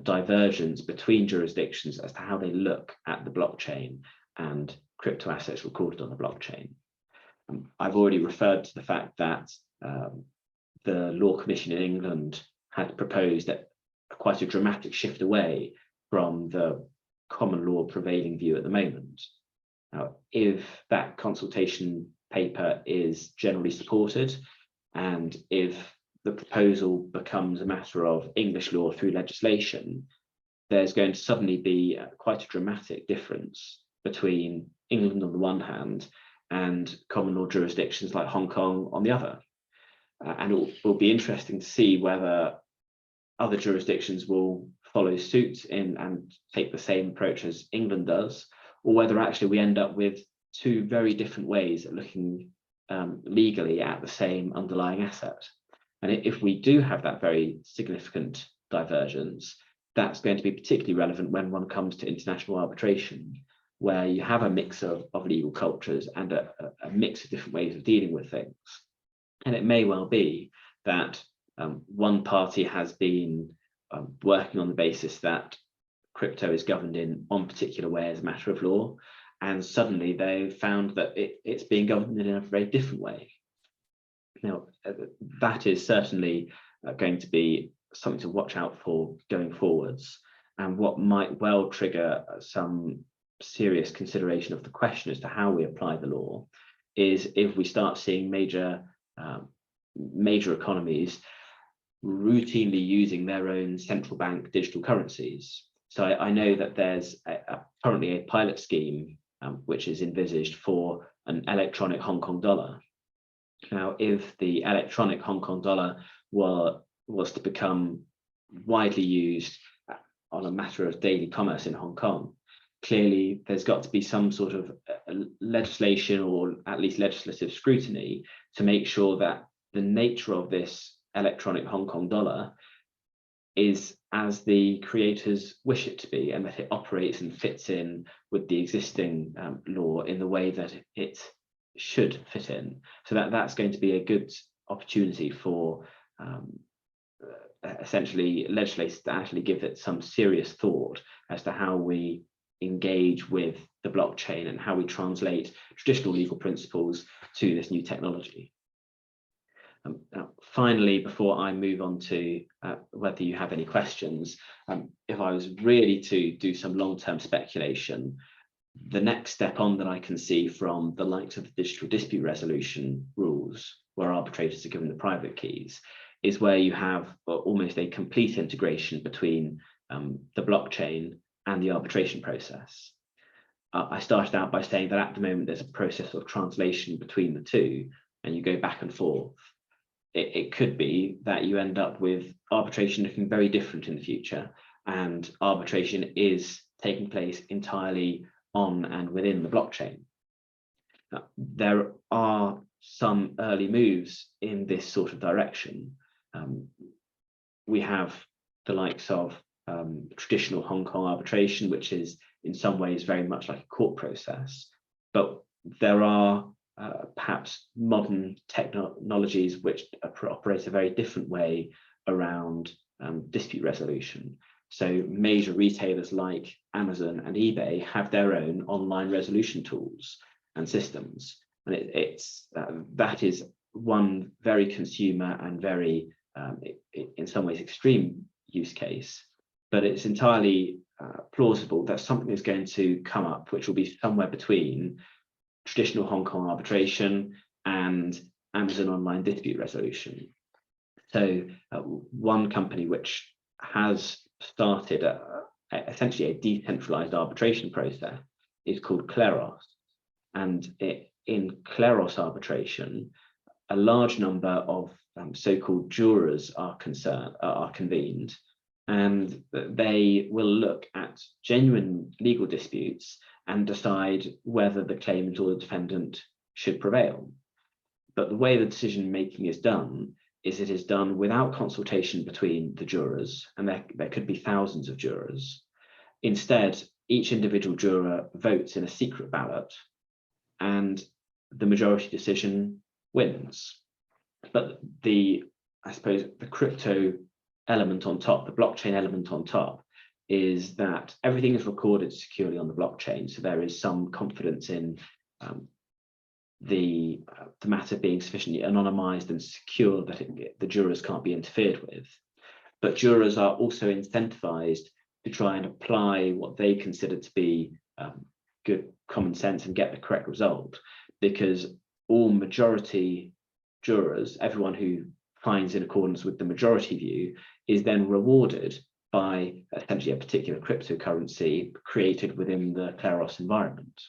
[SPEAKER 2] divergence between jurisdictions as to how they look at the blockchain and crypto assets recorded on the blockchain. I've already referred to the fact that the Law Commission in England had proposed that quite a dramatic shift away from the common law prevailing view at the moment. Now, if that consultation paper is generally supported, and if the proposal becomes a matter of English law through legislation, there's going to suddenly be quite a dramatic difference between England on the one hand and common law jurisdictions like Hong Kong on the other. And it will be interesting to see whether other jurisdictions will follow suit and take the same approach as England does, or whether actually we end up with two very different ways of looking legally at the same underlying asset. And if we do have that very significant divergence, that's going to be particularly relevant when one comes to international arbitration, where you have a mix of legal cultures and a mix of different ways of dealing with things. And it may well be that one party has been working on the basis that crypto is governed in one particular way as a matter of law, and suddenly they found that it's being governed in a very different way. Now, that is certainly going to be something to watch out for going forwards, and what might well trigger some serious consideration of the question as to how we apply the law is if we start seeing major economies routinely using their own central bank digital currencies. So I know that there's currently a pilot scheme which is envisaged for an electronic Hong Kong dollar. Now, if the electronic Hong Kong dollar was to become widely used on a matter of daily commerce in Hong Kong, clearly there's got to be some sort of legislation or at least legislative scrutiny to make sure that the nature of this electronic Hong Kong dollar is as the creators wish it to be, and that it operates and fits in with the existing law in the way that it should fit in. So that's going to be a good opportunity for essentially legislators to actually give it some serious thought as to how we engage with the blockchain and how we translate traditional legal principles to this new technology. Finally, before I move on to whether you have any questions, if I was really to do some long-term speculation, the next step on that I can see from the likes of the digital dispute resolution rules, where arbitrators are given the private keys, is where you have almost a complete integration between the blockchain and the arbitration process. I started out by saying that at the moment there's a process of translation between the two, and you go back and forth. It could be that you end up with arbitration looking very different in the future, and arbitration is taking place entirely on and within the blockchain. Now, there are some early moves in this sort of direction. We have the likes of traditional Hong Kong arbitration, which is in some ways very much like a court process, but there are perhaps modern technologies which operate a very different way around dispute resolution. So major retailers like Amazon and eBay have their own online resolution tools and systems, and that is one very consumer and very in some ways extreme use case, but it's entirely plausible that something is going to come up which will be somewhere between traditional Hong Kong arbitration and Amazon online dispute resolution. So one company which has started essentially a decentralized arbitration process is called Kleros. And in Kleros arbitration, a large number of so-called jurors are convened, and they will look at genuine legal disputes and decide whether the claimant or the defendant should prevail. But the way the decision making is done is it is done without consultation between the jurors, and there could be thousands of jurors. Instead, each individual juror votes in a secret ballot, and the majority decision wins. But the I suppose, the crypto element on top, the blockchain element on top, is that everything is recorded securely on the blockchain. So there is some confidence in the matter being sufficiently anonymized and secure that the jurors can't be interfered with. But jurors are also incentivized to try and apply what they consider to be good common sense and get the correct result, because all majority jurors, everyone who finds in accordance with the majority view, is then rewarded by essentially a particular cryptocurrency created within the Kleros environment.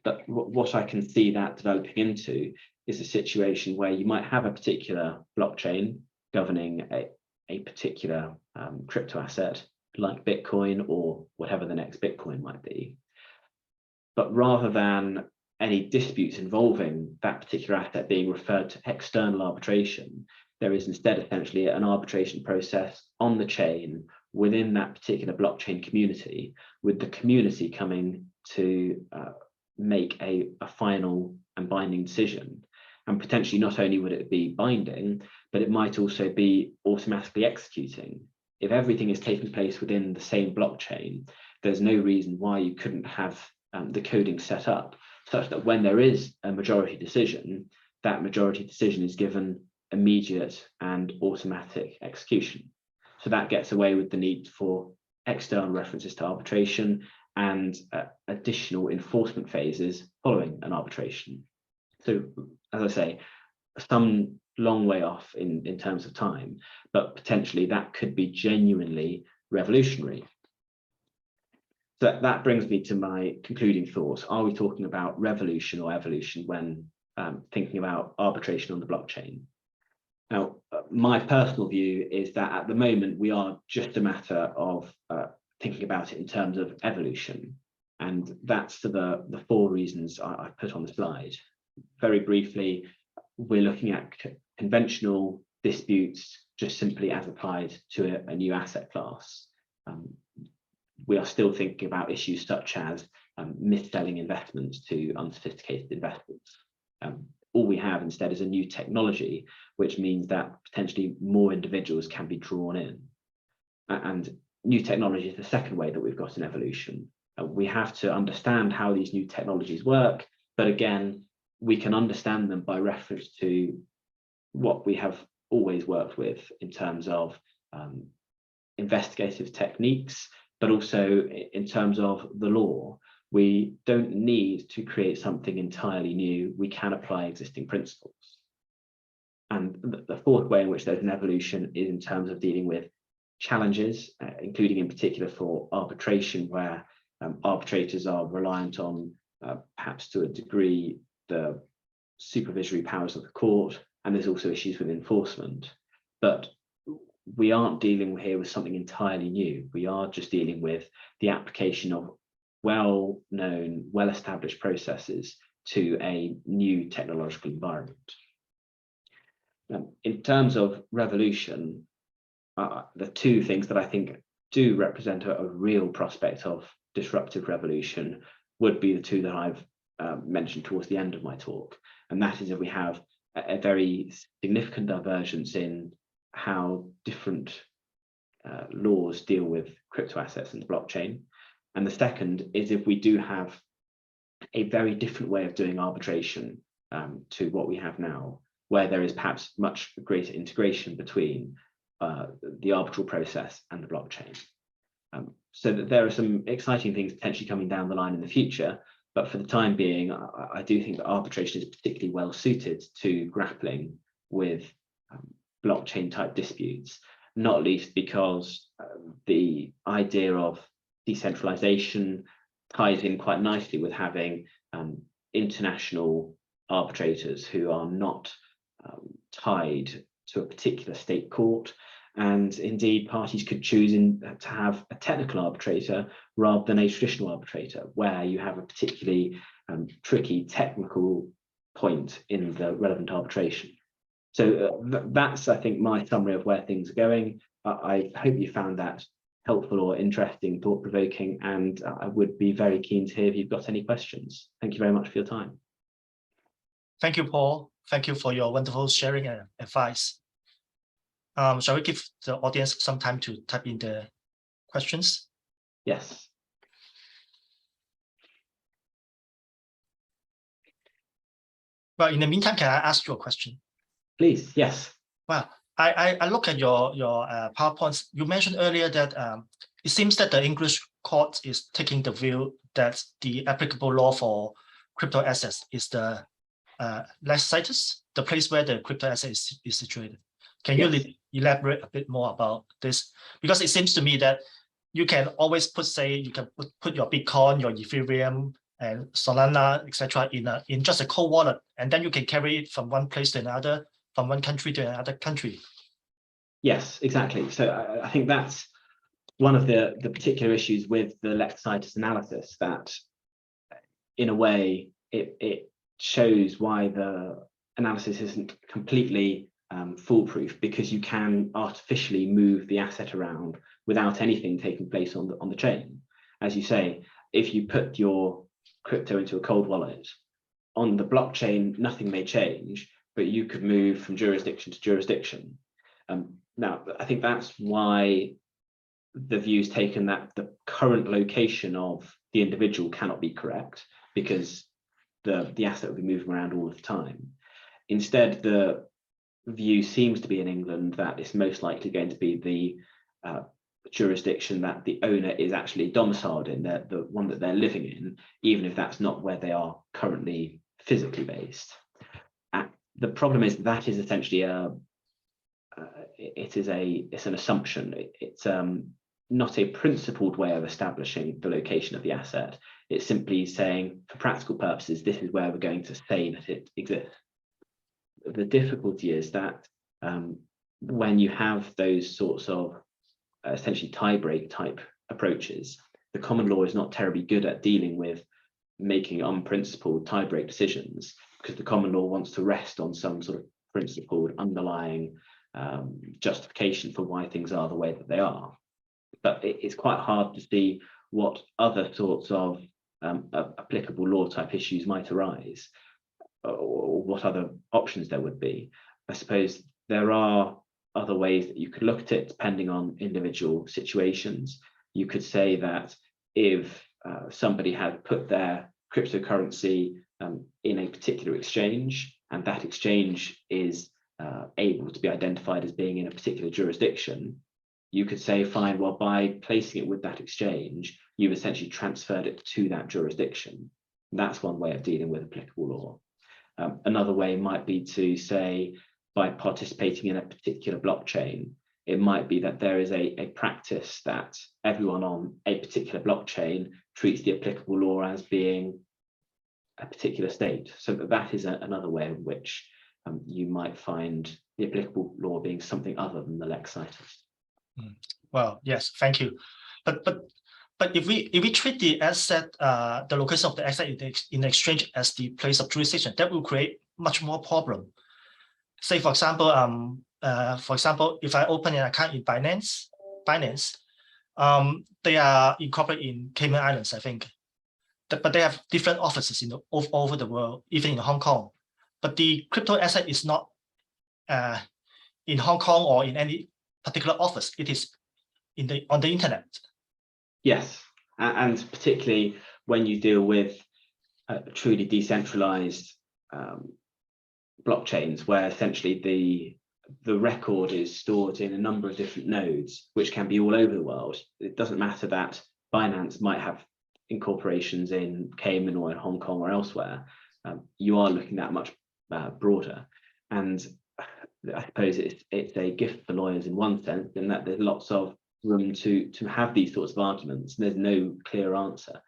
[SPEAKER 2] But what I can see that developing into is a situation where you might have a particular blockchain governing a particular crypto asset like Bitcoin or whatever the next Bitcoin might be. But rather than any disputes involving that particular asset being referred to external arbitration, there is instead essentially an arbitration process on the chain within that particular blockchain community, with the community coming to make a final and binding decision. And potentially not only would it be binding, but it might also be automatically executing. If everything is taking place within the same blockchain, there's no reason why you couldn't have the coding set up such that when there is a majority decision, that majority decision is given immediate and automatic execution. So that gets away with the need for external references to arbitration and additional enforcement phases following an arbitration. So, as I say, some long way off in terms of time, but potentially that could be genuinely revolutionary. So that brings me to my concluding thoughts. Are we talking about revolution or evolution when thinking about arbitration on the blockchain? Now, my personal view is that at the moment, we are just a matter of thinking about it in terms of evolution. And that's for the four reasons I put on the slide. Very briefly, we're looking at conventional disputes just simply as applied to a new asset class. We are still thinking about issues such as mis-selling investments to unsophisticated investors. All we have instead is a new technology, which means that potentially more individuals can be drawn in. And new technology is the second way that we've got an evolution. We have to understand how these new technologies work, but again, we can understand them by reference to what we have always worked with in terms of investigative techniques, but also in terms of the law. We don't need to create something entirely new. We can apply existing principles. And the fourth way in which there's an evolution is in terms of dealing with challenges, including in particular for arbitration, where arbitrators are reliant on perhaps to a degree the supervisory powers of the court, and there's also issues with enforcement. But we aren't dealing here with something entirely new. We are just dealing with the application of well-known, well-established processes to a new technological environment. In terms of revolution, the two things that I think do represent a real prospect of disruptive revolution would be the two that I've mentioned towards the end of my talk. And that is that we have a very significant divergence in how different laws deal with crypto assets and the blockchain. And the second is if we do have a very different way of doing arbitration to what we have now, where there is perhaps much greater integration between the arbitral process and the blockchain. So that there are some exciting things potentially coming down the line in the future, but for the time being, I do think that arbitration is particularly well suited to grappling with blockchain type disputes, not least because the idea of decentralization ties in quite nicely with having international arbitrators who are not tied to a particular state court. And indeed, parties could choose to have a technical arbitrator rather than a traditional arbitrator, where you have a particularly tricky technical point in the relevant arbitration. So that's, I think, my summary of where things are going. I hope you found that helpful or interesting, thought-provoking, and I would be very keen to hear if you've got any questions. Thank you very much for your time.
[SPEAKER 1] Thank you, Paul. Thank you for your wonderful sharing and advice. Shall we give the audience some time to type in the questions?
[SPEAKER 2] Yes.
[SPEAKER 1] Well, in the meantime, can I ask you a question?
[SPEAKER 2] Please, yes.
[SPEAKER 1] Well, I look at your PowerPoints. You mentioned earlier that it seems that the English court is taking the view that the applicable law for crypto assets is the lex situs, the place where the crypto asset is situated. Can you elaborate a bit more about this? Because it seems to me that you can always put, say, you can put your Bitcoin, your Ethereum, and Solana, etc., in just a cold wallet, and then you can carry it from one place to another, from one country to another country.
[SPEAKER 2] Yes, exactly. So I think that's one of the particular issues with the lex situs analysis, that in a way it shows why the analysis isn't completely foolproof, because you can artificially move the asset around without anything taking place on the chain. As you say, if you put your crypto into a cold wallet, on the blockchain, nothing may change, but you could move from jurisdiction to jurisdiction. Now, I think that's why the view is taken that the current location of the individual cannot be correct, because the asset will be moving around all the time. Instead, the view seems to be in England that it's most likely going to be the jurisdiction that the owner is actually domiciled in, the one that they're living in, even if that's not where they are currently physically based. The problem is that is essentially it's an assumption. It's not a principled way of establishing the location of the asset. It's simply saying, for practical purposes, this is where we're going to say that it exists. The difficulty is that when you have those sorts of essentially tie-break type approaches, the common law is not terribly good at dealing with making unprincipled tie-break decisions, because the common law wants to rest on some sort of principled underlying justification for why things are the way that they are. But it's quite hard to see what other sorts of applicable law type issues might arise, or what other options there would be. I suppose there are other ways that you could look at it depending on individual situations. You could say that if somebody had put their cryptocurrency in a particular exchange, and that exchange is able to be identified as being in a particular jurisdiction, you could say, fine, well, by placing it with that exchange, you've essentially transferred it to that jurisdiction. That's one way of dealing with applicable law. Another way might be to say, by participating in a particular blockchain, it might be that there is a practice that everyone on a particular blockchain treats the applicable law as being a particular state. So that is another way in which you might find the applicable law being something other than the lex situs.
[SPEAKER 1] Well, yes, thank you. But if we treat the asset, the location of the asset in the exchange as the place of jurisdiction, that will create much more problem. Say, for example, if I open an account in Binance, they are incorporated in Cayman Islands, I think, but they have different offices all over the world, even in Hong Kong. But the crypto asset is not in Hong Kong or in any particular office. It is on the internet. Yes,
[SPEAKER 2] and particularly when you deal with truly decentralized blockchains, where essentially the record is stored in a number of different nodes, which can be all over the world. It doesn't matter that Binance might have incorporations in Cayman or in Hong Kong or elsewhere. You are looking at much broader, and I suppose it's a gift for lawyers in one sense, in that there's lots of room to have these sorts of arguments. There's no clear answer.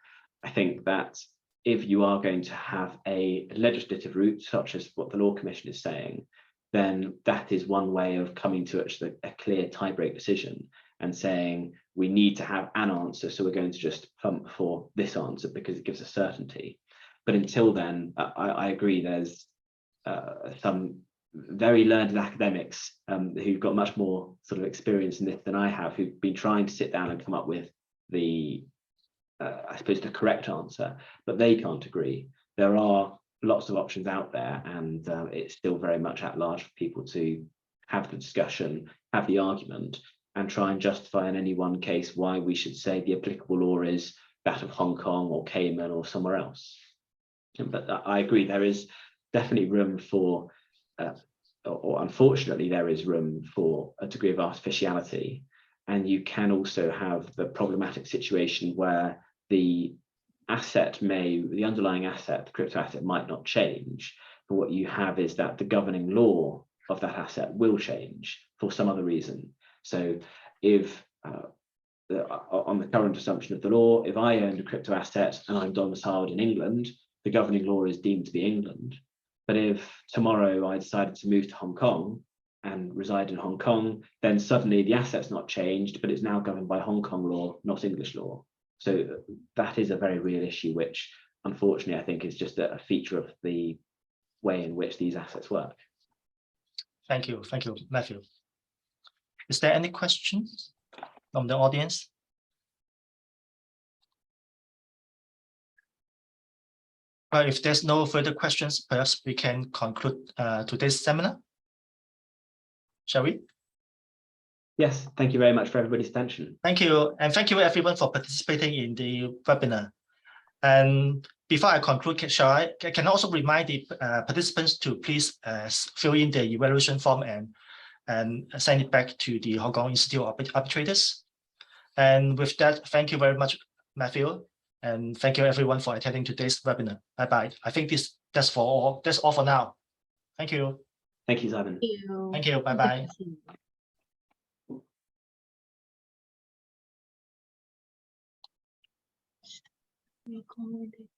[SPEAKER 2] I think that if you are going to have a legislative route, such as what the Law Commission is saying, then that is one way of coming to a clear tie-break decision and saying, we need to have an answer, so we're going to just pump for this answer because it gives us certainty. But until then, I agree, there's some very learned academics who've got much more sort of experience in this than I have, who've been trying to sit down and come up with I suppose the correct answer, but they can't agree. There are lots of options out there, and it's still very much at large for people to have the discussion, have the argument, and try and justify in any one case why we should say the applicable law is that of Hong Kong or Cayman or somewhere else. But I agree, there is definitely room for, or unfortunately, there is room for a degree of artificiality. And you can also have the problematic situation where the underlying asset, the crypto asset, might not change. But what you have is that the governing law of that asset will change for some other reason. So if on the current assumption of the law, if I owned a crypto asset and I'm domiciled in England, the governing law is deemed to be England. But if tomorrow I decided to move to Hong Kong and reside in Hong Kong, then suddenly the asset's not changed, but it's now governed by Hong Kong law, not English law. So that is a very real issue, which unfortunately I think is just a feature of the way in which these assets work.
[SPEAKER 1] Thank you, Matthew. Is there any questions from the audience? If there's no further questions, perhaps we can conclude today's seminar. Shall we?
[SPEAKER 2] Yes, thank you very much for everybody's attention.
[SPEAKER 1] Thank you, and thank you everyone for participating in the webinar. And before I conclude, can I also remind the participants to please fill in the evaluation form and send it back to the Hong Kong Institute of Arbitrators. And with that, thank you very much, Matthew, and thank you everyone for attending today's webinar. Bye-bye. I think that's all for now. Thank you.
[SPEAKER 2] Thank you, Simon.
[SPEAKER 1] Thank you. Bye-bye.
[SPEAKER 3] Recording.